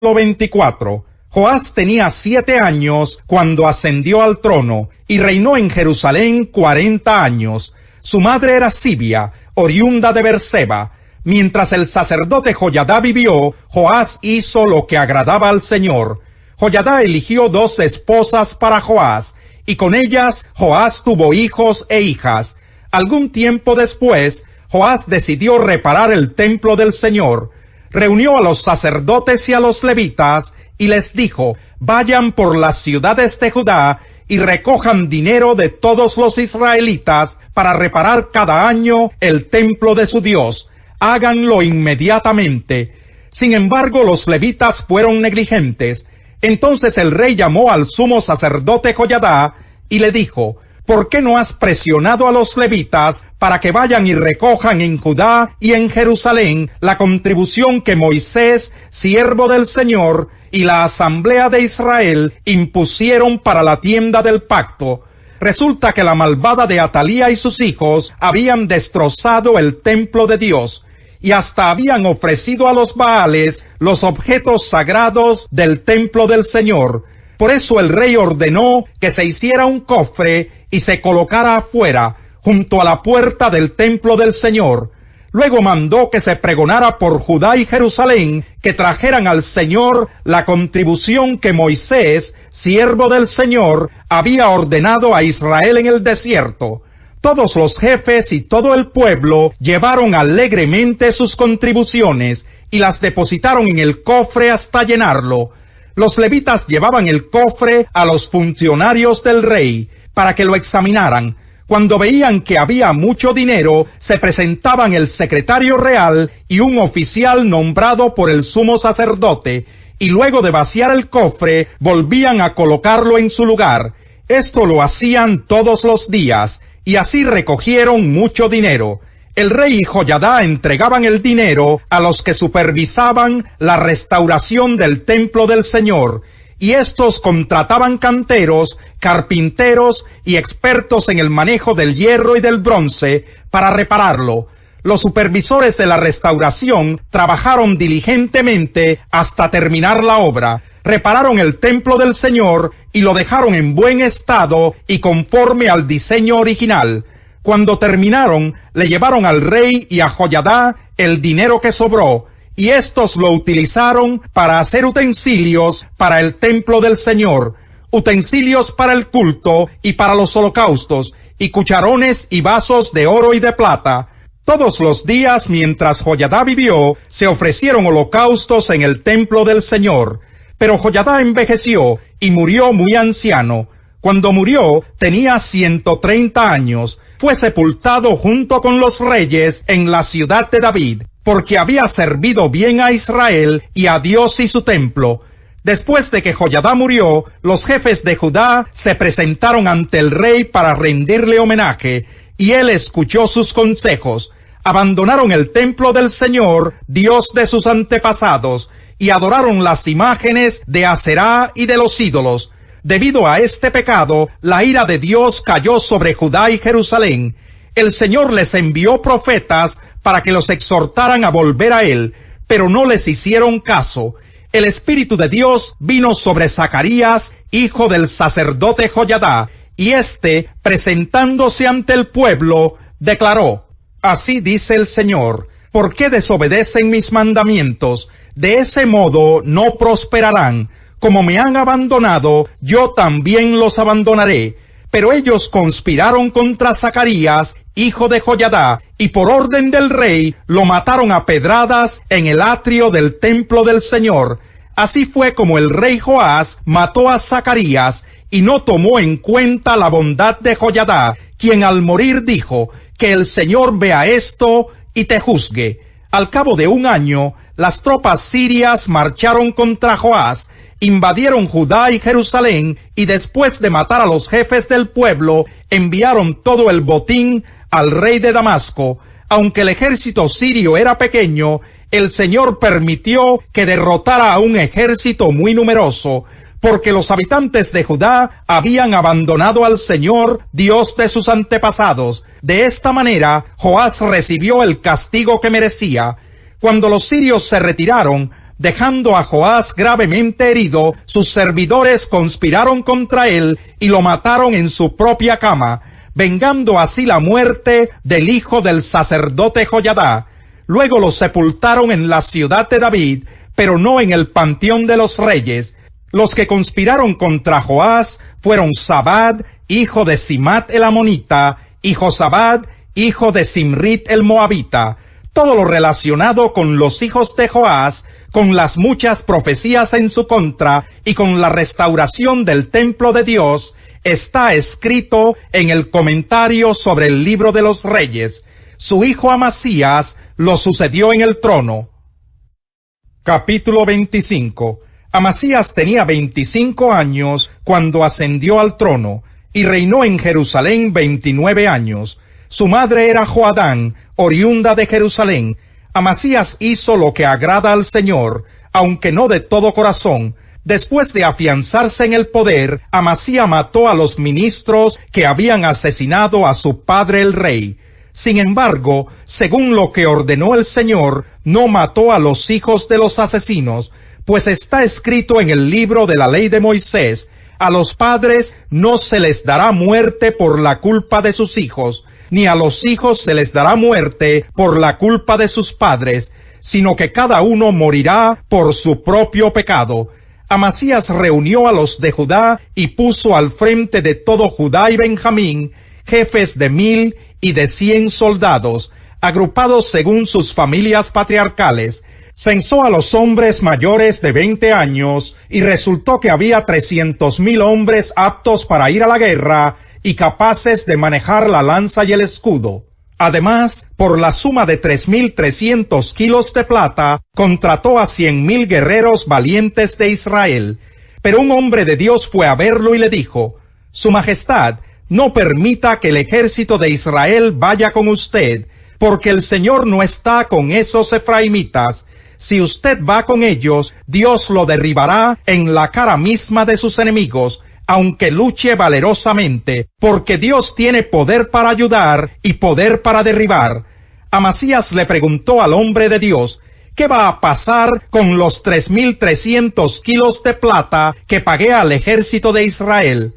24. Joás tenía 7 años cuando ascendió al trono y reinó en Jerusalén 40 años. Su madre era Sibia, oriunda de Berseba. Mientras el sacerdote Joyadá vivió, Joás hizo lo que agradaba al Señor. Joyadá eligió 2 esposas para Joás, y con ellas Joás tuvo hijos e hijas. Algún tiempo después, Joás decidió reparar el templo del Señor. Reunió a los sacerdotes y a los levitas, y les dijo: vayan por las ciudades de Judá y recojan dinero de todos los israelitas para reparar cada año el templo de su Dios. Háganlo inmediatamente. Sin embargo, los levitas fueron negligentes. Entonces el rey llamó al sumo sacerdote Joyadá y le dijo: ¿por qué no has presionado a los levitas para que vayan y recojan en Judá y en Jerusalén la contribución que Moisés, siervo del Señor, y la asamblea de Israel impusieron para la tienda del pacto? Resulta que la malvada de Atalía y sus hijos habían destrozado el templo de Dios, y hasta habían ofrecido a los Baales los objetos sagrados del templo del Señor. Por eso el rey ordenó que se hiciera un cofre y se colocara afuera, junto a la puerta del templo del Señor. Luego mandó que se pregonara por Judá y Jerusalén que trajeran al Señor la contribución que Moisés, siervo del Señor, había ordenado a Israel en el desierto. Todos los jefes y todo el pueblo llevaron alegremente sus contribuciones y las depositaron en el cofre hasta llenarlo. Los levitas llevaban el cofre a los funcionarios del rey para que lo examinaran. Cuando veían que había mucho dinero, se presentaban el secretario real y un oficial nombrado por el sumo sacerdote, y luego de vaciar el cofre, volvían a colocarlo en su lugar. Esto lo hacían todos los días, y así recogieron mucho dinero. El rey y Joyadá entregaban el dinero a los que supervisaban la restauración del templo del Señor, y estos contrataban canteros, carpinteros y expertos en el manejo del hierro y del bronce para repararlo. Los supervisores de la restauración trabajaron diligentemente hasta terminar la obra. Repararon el templo del Señor y lo dejaron en buen estado y conforme al diseño original. Cuando terminaron, le llevaron al rey y a Joyadá el dinero que sobró, y estos lo utilizaron para hacer utensilios para el templo del Señor, utensilios para el culto y para los holocaustos, y cucharones y vasos de oro y de plata. Todos los días mientras Joyadá vivió, se ofrecieron holocaustos en el templo del Señor. Pero Joyadá envejeció y murió muy anciano. Cuando murió, tenía 130 años. Fue sepultado junto con los reyes en la ciudad de David, porque había servido bien a Israel y a Dios y su templo. Después de que Joyadá murió, los jefes de Judá se presentaron ante el rey para rendirle homenaje, y él escuchó sus consejos. Abandonaron el templo del Señor, Dios de sus antepasados, y adoraron las imágenes de Aserá y de los ídolos. Debido a este pecado, la ira de Dios cayó sobre Judá y Jerusalén. El Señor les envió profetas para que los exhortaran a volver a Él, pero no les hicieron caso. El Espíritu de Dios vino sobre Zacarías, hijo del sacerdote Joyadá, y éste, presentándose ante el pueblo, declaró: así dice el Señor, ¿por qué desobedecen mis mandamientos? De ese modo no prosperarán. Como me han abandonado, yo también los abandonaré. Pero ellos conspiraron contra Zacarías, hijo de Joyadá, y por orden del rey lo mataron a pedradas en el atrio del templo del Señor. Así fue como el rey Joás mató a Zacarías y no tomó en cuenta la bondad de Joyadá, quien al morir dijo: que el Señor vea esto y te juzgue. Al cabo de un año, las tropas sirias marcharon contra Joás, invadieron Judá y Jerusalén, y después de matar a los jefes del pueblo, enviaron todo el botín al rey de Damasco. Aunque el ejército sirio era pequeño, el Señor permitió que derrotara a un ejército muy numeroso, porque los habitantes de Judá habían abandonado al Señor, Dios de sus antepasados. De esta manera, Joás recibió el castigo que merecía. Cuando los sirios se retiraron, Dejando a Joás gravemente herido, sus servidores conspiraron contra él y lo mataron en su propia cama, vengando así la muerte del hijo del sacerdote Joiada. Luego lo sepultaron en la ciudad de David, pero no en el panteón de los reyes. Los que conspiraron contra Joás fueron Zabad, hijo de Simat el amonita, y Josabad, hijo de Simrit el moabita. Todo lo relacionado con los hijos de Joás, con las muchas profecías en su contra y con la restauración del templo de Dios, está escrito en el comentario sobre el libro de los reyes. Su hijo Amasías lo sucedió en el trono. Capítulo 25. Amasías tenía 25 años cuando ascendió al trono, y reinó en Jerusalén 29 años. Su madre era Joadán, oriunda de Jerusalén. Amasías hizo lo que agrada al Señor, aunque no de todo corazón. Después de afianzarse en el poder, Amasías mató a los ministros que habían asesinado a su padre el rey. Sin embargo, según lo que ordenó el Señor, no mató a los hijos de los asesinos, pues está escrito en el libro de la ley de Moisés: a los padres no se les dará muerte por la culpa de sus hijos, ni a los hijos se les dará muerte por la culpa de sus padres, sino que cada uno morirá por su propio pecado. Amasías reunió a los de Judá y puso al frente de todo Judá y Benjamín jefes de 1000 y de 100 soldados, agrupados según sus familias patriarcales. Censó a los hombres mayores de 20 años y resultó que había 300,000 hombres aptos para ir a la guerra y capaces de manejar la lanza y el escudo. Además, por la suma de 3,300 kilos de plata, contrató a 100,000 guerreros valientes de Israel. Pero un hombre de Dios fue a verlo y le dijo: Su Majestad, no permita que el ejército de Israel vaya con usted, porque el Señor no está con esos efraimitas. Si usted va con ellos, Dios lo derribará en la cara misma de sus enemigos, aunque luche valerosamente, porque Dios tiene poder para ayudar y poder para derribar. Amasías le preguntó al hombre de Dios: ¿qué va a pasar con los 3,300 kilos de plata que pagué al ejército de Israel?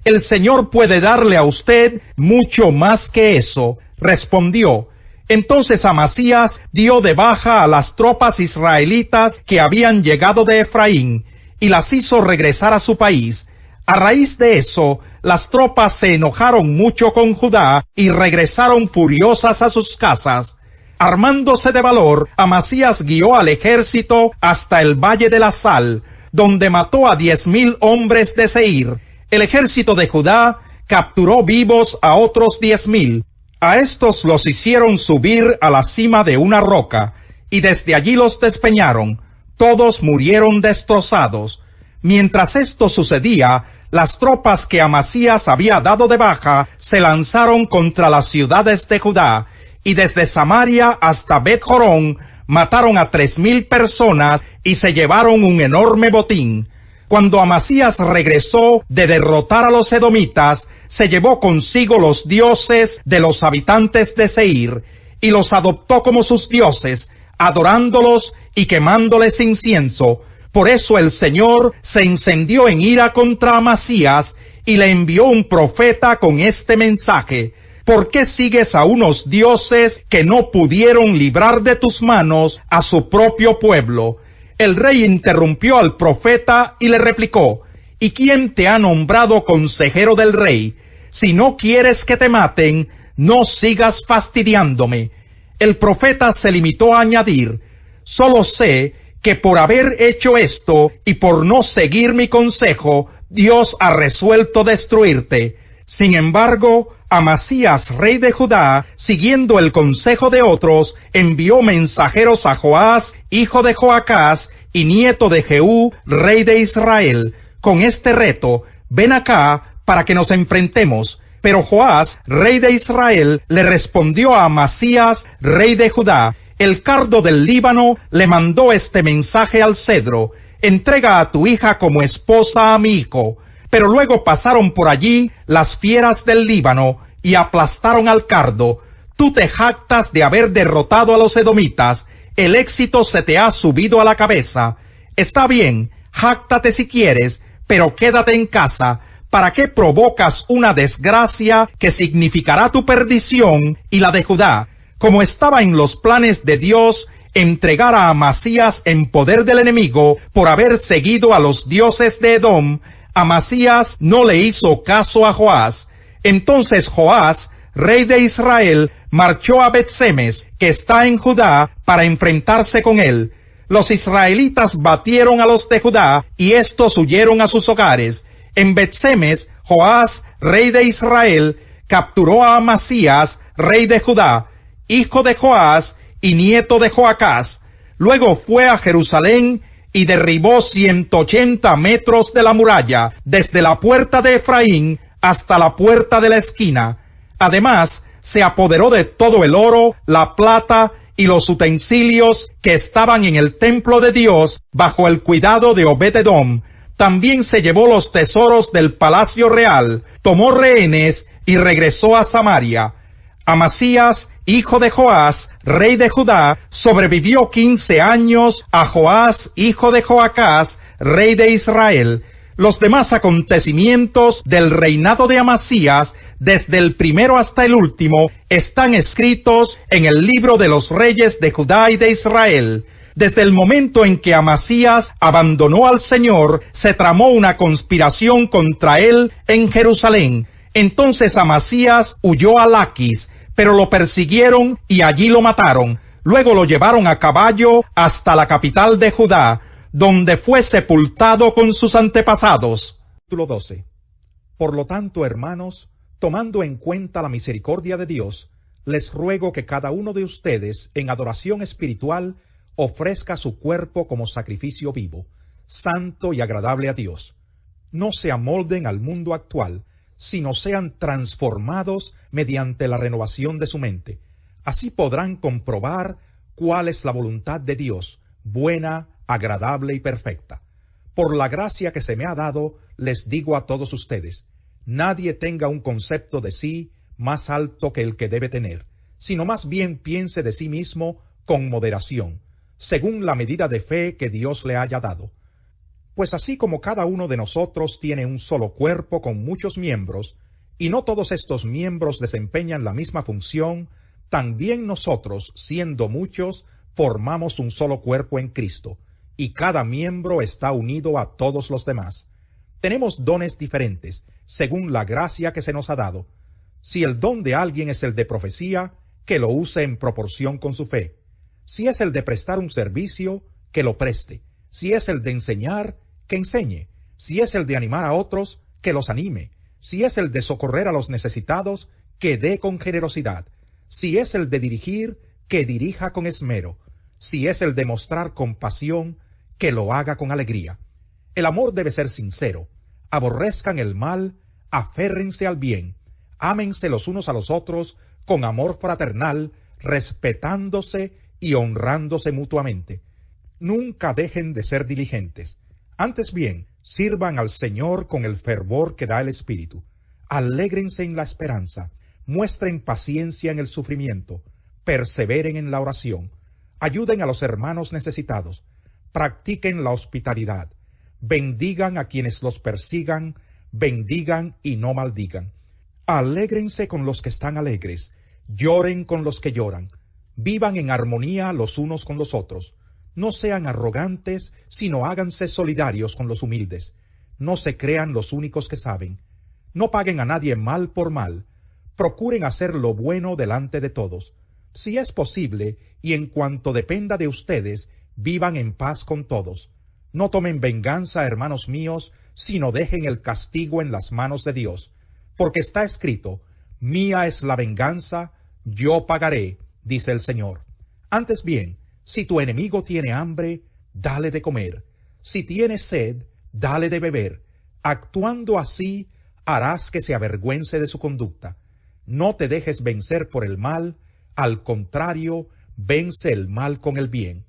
El Señor puede darle a usted mucho más que eso, respondió. Entonces Amasías dio de baja a las tropas israelitas que habían llegado de Efraín, y las hizo regresar a su país. A raíz de eso, las tropas se enojaron mucho con Judá y regresaron furiosas a sus casas. Armándose de valor, Amasías guió al ejército hasta el Valle de la Sal, donde mató a 10,000 hombres de Seir. El ejército de Judá capturó vivos a otros 10,000. A estos los hicieron subir a la cima de una roca, y desde allí los despeñaron. Todos murieron destrozados. Mientras esto sucedía, las tropas que Amasías había dado de baja se lanzaron contra las ciudades de Judá, y desde Samaria hasta Bet-Jorón mataron a 3,000 personas y se llevaron un enorme botín. Cuando Amasías regresó de derrotar a los edomitas, se llevó consigo los dioses de los habitantes de Seir, y los adoptó como sus dioses, adorándolos y quemándoles incienso. Por eso el Señor se encendió en ira contra Amasías y le envió un profeta con este mensaje: ¿por qué sigues a unos dioses que no pudieron librar de tus manos a su propio pueblo? El rey interrumpió al profeta y le replicó: ¿y quién te ha nombrado consejero del rey? Si no quieres que te maten, no sigas fastidiándome. El profeta se limitó a añadir: solo sé que por haber hecho esto y por no seguir mi consejo, Dios ha resuelto destruirte. Sin embargo, Amasías, rey de Judá, siguiendo el consejo de otros, envió mensajeros a Joás, hijo de Joacás, y nieto de Jehú, rey de Israel, con este reto: ven acá para que nos enfrentemos. Pero Joás, rey de Israel, le respondió a Amasías, rey de Judá: el cardo del Líbano le mandó este mensaje al cedro: entrega a tu hija como esposa a mi hijo. Pero luego pasaron por allí las fieras del Líbano y aplastaron al cardo. Tú te jactas de haber derrotado a los edomitas. el éxito se te ha subido a la cabeza. Está bien, jáctate si quieres, pero quédate en casa. ¿Para qué provocas una desgracia que significará tu perdición y la de Judá? Como estaba en los planes de Dios entregar a Amasías en poder del enemigo por haber seguido a los dioses de Edom, Amasías no le hizo caso a Joás. Entonces Joás, rey de Israel, marchó a Bet-Semes, que está en Judá, para enfrentarse con él. Los israelitas batieron a los de Judá, y estos huyeron a sus hogares. En Bet-Semes, Joás, rey de Israel, capturó a Amasías, rey de Judá, hijo de Joás y nieto de Joacás. Luego fue a Jerusalén y derribó 180 metros de la muralla, desde la puerta de Efraín hasta la puerta de la esquina. Además, se apoderó de todo el oro, la plata y los utensilios que estaban en el templo de Dios bajo el cuidado de Obed-Edom. También se llevó los tesoros del palacio real, tomó rehenes y regresó a Samaria. Amasías, hijo de Joás, rey de Judá, sobrevivió 15 años a Joás, hijo de Joacás, rey de Israel. Los demás acontecimientos del reinado de Amasías, desde el primero hasta el último, están escritos en el libro de los reyes de Judá y de Israel. Desde el momento en que Amasías abandonó al Señor, se tramó una conspiración contra él en Jerusalén. Entonces Amasías huyó a Laquis, pero lo persiguieron y allí lo mataron. Luego lo llevaron a caballo hasta la capital de Judá, donde fue sepultado con sus antepasados. Capítulo 12. Por lo tanto, hermanos, tomando en cuenta la misericordia de Dios, les ruego que cada uno de ustedes, en adoración espiritual, ofrezca su cuerpo como sacrificio vivo, santo y agradable a Dios. No se amolden al mundo actual, sino sean transformados mediante la renovación de su mente. Así podrán comprobar cuál es la voluntad de Dios, buena, agradable y perfecta. Por la gracia que se me ha dado, les digo a todos ustedes, nadie tenga un concepto de sí más alto que el que debe tener, sino más bien piense de sí mismo con moderación, según la medida de fe que Dios le haya dado. Pues así como cada uno de nosotros tiene un solo cuerpo con muchos miembros, y no todos estos miembros desempeñan la misma función, también nosotros, siendo muchos, formamos un solo cuerpo en Cristo, y cada miembro está unido a todos los demás. Tenemos dones diferentes, según la gracia que se nos ha dado. Si el don de alguien es el de profecía, que lo use en proporción con su fe. Si es el de prestar un servicio, que lo preste. Si es el de enseñar, que enseñe. Si es el de animar a otros, que los anime. Si es el de socorrer a los necesitados, que dé con generosidad. Si es el de dirigir, que dirija con esmero. Si es el de mostrar compasión, que lo haga con alegría. El amor debe ser sincero. Aborrezcan el mal, aférrense al bien. Ámense los unos a los otros con amor fraternal, respetándose y honrándose mutuamente. Nunca dejen de ser diligentes. Antes bien, sirvan al Señor con el fervor que da el Espíritu. Alégrense en la esperanza, muestren paciencia en el sufrimiento, perseveren en la oración, ayuden a los hermanos necesitados, practiquen la hospitalidad, bendigan a quienes los persigan, bendigan y no maldigan. Alégrense con los que están alegres, lloren con los que lloran, vivan en armonía los unos con los otros. No sean arrogantes, sino háganse solidarios con los humildes. No se crean los únicos que saben. No paguen a nadie mal por mal. Procuren hacer lo bueno delante de todos. Si es posible, y en cuanto dependa de ustedes, vivan en paz con todos. No tomen venganza, hermanos míos, sino dejen el castigo en las manos de Dios. Porque está escrito, mía es la venganza, yo pagaré, dice el Señor. Antes bien, si tu enemigo tiene hambre, dale de comer. Si tiene sed, dale de beber. Actuando así, harás que se avergüence de su conducta. No te dejes vencer por el mal, al contrario, vence el mal con el bien.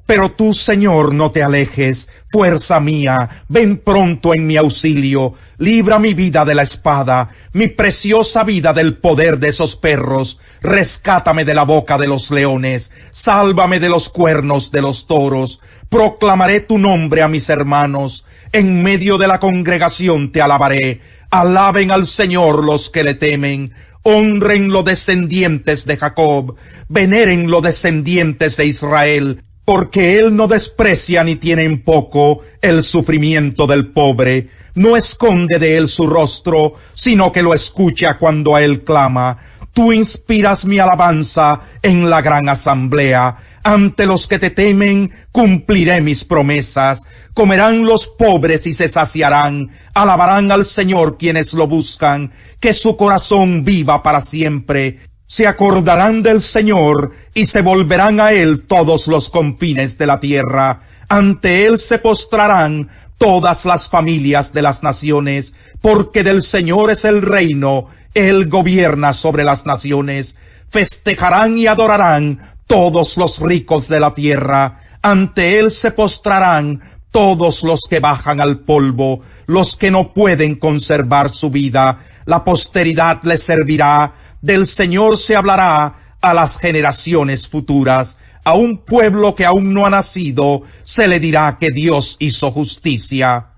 Pero tú, Señor, no te alejes, fuerza mía, ven pronto en mi auxilio, libra mi vida de la espada, mi preciosa vida del poder de esos perros, rescátame de la boca de los leones, sálvame de los cuernos de los toros, proclamaré tu nombre a mis hermanos, en medio de la congregación te alabaré, alaben al Señor los que le temen, honren los descendientes de Jacob, veneren los descendientes de Israel, porque él no desprecia ni tiene en poco el sufrimiento del pobre, no esconde de él su rostro, sino que lo escucha cuando a él clama. Tú inspiras mi alabanza en la gran asamblea. Ante los que te temen cumpliré mis promesas. Comerán los pobres y se saciarán. Alabarán al Señor quienes lo buscan. Que su corazón viva para siempre. Se acordarán del Señor y se volverán a Él todos los confines de la tierra. Ante Él se postrarán todas las familias de las naciones, porque del Señor es el reino, Él gobierna sobre las naciones. Festejarán y adorarán todos los ricos de la tierra. Ante Él se postrarán todos los que bajan al polvo, los que no pueden conservar su vida. La posteridad les servirá. Del Señor se hablará a las generaciones futuras. A un pueblo que aún no ha nacido se le dirá que Dios hizo justicia.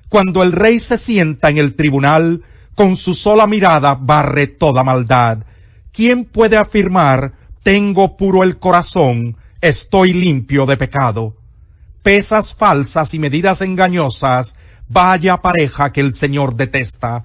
Cuando el rey se sienta en el tribunal, con su sola mirada barre toda maldad. ¿Quién puede afirmar, tengo puro el corazón, estoy limpio de pecado? Pesas falsas y medidas engañosas, vaya pareja que el Señor detesta.